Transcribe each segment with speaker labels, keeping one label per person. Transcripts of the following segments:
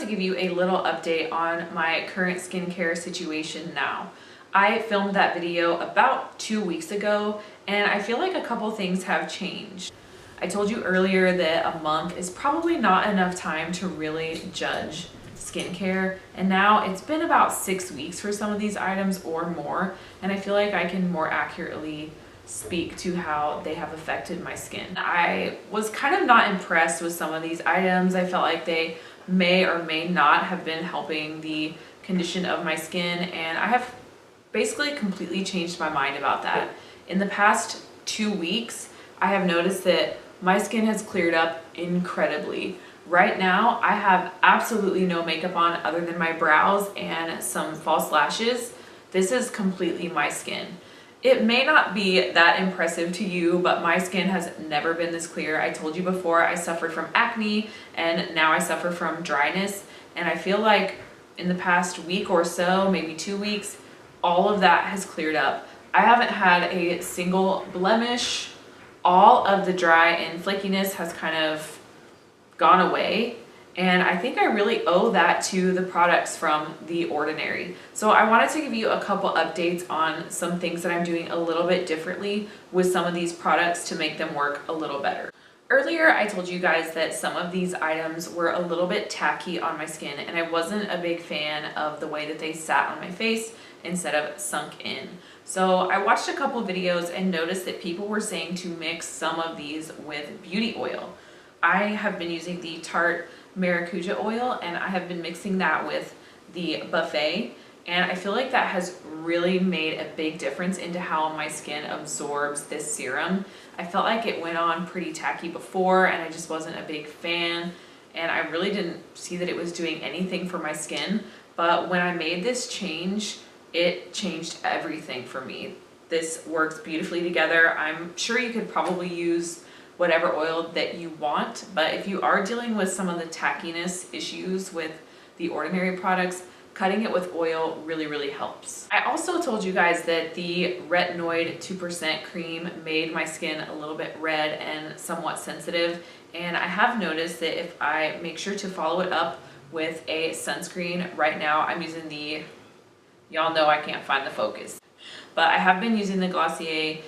Speaker 1: give you a little update on my current skincare situation now. I filmed that video about 2 weeks ago, and I feel like a couple things have changed. I told you earlier that a month is probably not enough time to really judge skincare, and now it's been about 6 weeks for some of these items or more, and I feel like I can more accurately speak to how they have affected my skin. I was kind of not impressed with some of these items. I felt like they may or may not have been helping the condition of my skin, and I have basically completely changed my mind about that. In the past 2 weeks, I have noticed that my skin has cleared up incredibly. Right now, I have absolutely no makeup on other than my brows and some false lashes. This is completely my skin. It may not be that impressive to you, but my skin has never been this clear. I told you before, I suffered from acne, and now I suffer from dryness. And I feel like in the past week or so, maybe 2 weeks, all of that has cleared up. I haven't had a single blemish. All of the dry and flakiness has kind of gone away. And I think I really owe that to the products from The Ordinary. So I wanted to give you a couple updates on some things that I'm doing a little bit differently with some of these products to make them work a little better. Earlier, I told you guys that some of these items were a little bit tacky on my skin, and I wasn't a big fan of the way that they sat on my face instead of sunk in. So I watched a couple videos and noticed that people were saying to mix some of these with beauty oil. I have been using the Tarte Maracuja Oil, and I have been mixing that with the Buffet, and I feel like that has really made a big difference into how my skin absorbs this serum. I felt like it went on pretty tacky before, and I just wasn't a big fan, and I really didn't see that it was doing anything for my skin. But when I made this change, it changed everything for me. This works beautifully together. I'm sure you could probably use whatever oil that you want, but if you are dealing with some of the tackiness issues with The Ordinary products, cutting it with oil really helps. I also told you guys that the Retinoid 2% cream made my skin a little bit red and somewhat sensitive, and I have noticed that if I make sure to follow it up with a sunscreen, right now I'm using the, y'all know I can't find the focus, but I have been using the Glossier,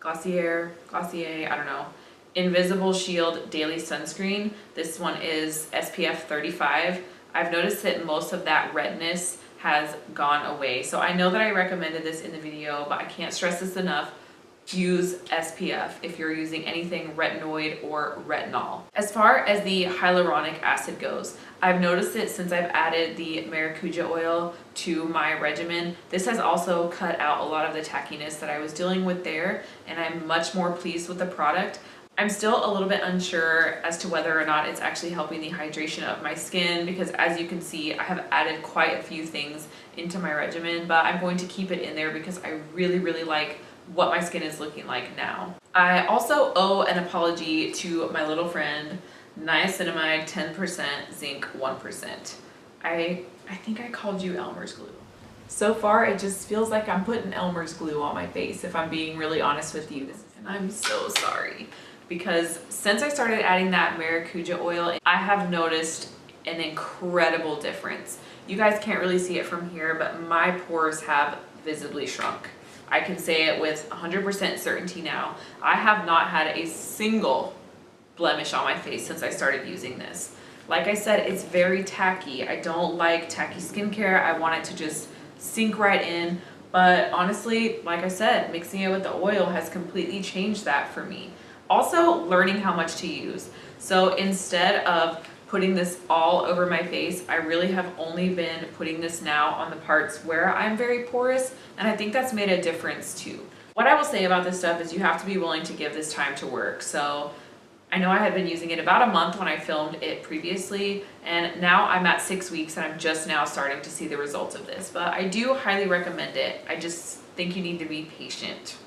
Speaker 1: I don't know, Invisible Shield Daily Sunscreen. This one is SPF 35. I've noticed that most of that redness has gone away. So I know that I recommended this in the video, but I can't stress this enough. Use SPF if you're using anything retinoid or retinol. As far as the hyaluronic acid goes, I've noticed that since I've added the Maracuja oil to my regimen, this has also cut out a lot of the tackiness that I was dealing with there, and I'm much more pleased with the product. I'm still a little bit unsure as to whether or not it's actually helping the hydration of my skin, because as you can see, I have added quite a few things into my regimen, but I'm going to keep it in there because I really like what my skin is looking like now. I also owe an apology to my little friend, Niacinamide 10%, Zinc 1%. I think I called you Elmer's glue. So far, it just feels like I'm putting Elmer's glue on my face, if I'm being really honest with you. And I'm so sorry, because since I started adding that Maracuja oil, I have noticed an incredible difference. You guys can't really see it from here, but my pores have visibly shrunk. I can say it with 100% certainty now. I have not had a single blemish on my face since I started using this. Like I said, it's very tacky. I don't like tacky skincare. I want it to just sink right in. But honestly, like I said, mixing it with the oil has completely changed that for me. Also, learning how much to use. So instead of putting this all over my face, I really have only been putting this now on the parts where I'm very porous, and I think that's made a difference too. What I will say about this stuff is you have to be willing to give this time to work. So I know I had been using it about a month when I filmed it previously, and now I'm at 6 weeks and I'm just now starting to see the results of this. But I do highly recommend it. I just think you need to be patient.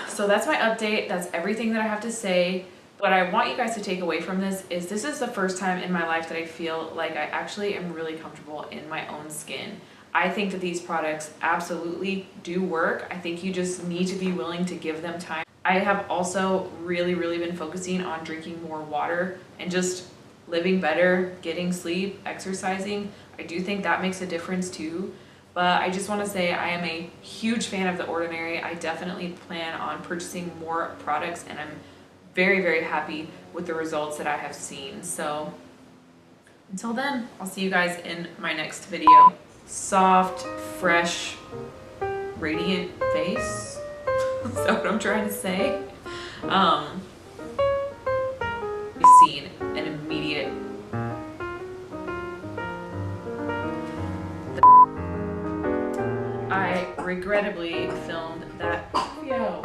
Speaker 1: So that's my update. That's everything that I have to say. What I want you guys to take away from this is the first time in my life that I feel like I actually am really comfortable in my own skin. I think that these products absolutely do work. I think you just need to be willing to give them time. I have also really been focusing on drinking more water and just living better, getting sleep, exercising. I do think that makes a difference too. But I just want to say I am a huge fan of The Ordinary. I definitely plan on purchasing more products, and I'm very, very happy with the results that I have seen. So until then, I'll see you guys in my next video. Soft, fresh, radiant face. Is that what I'm trying to say? We've seen an immediate I regrettably filmed that video.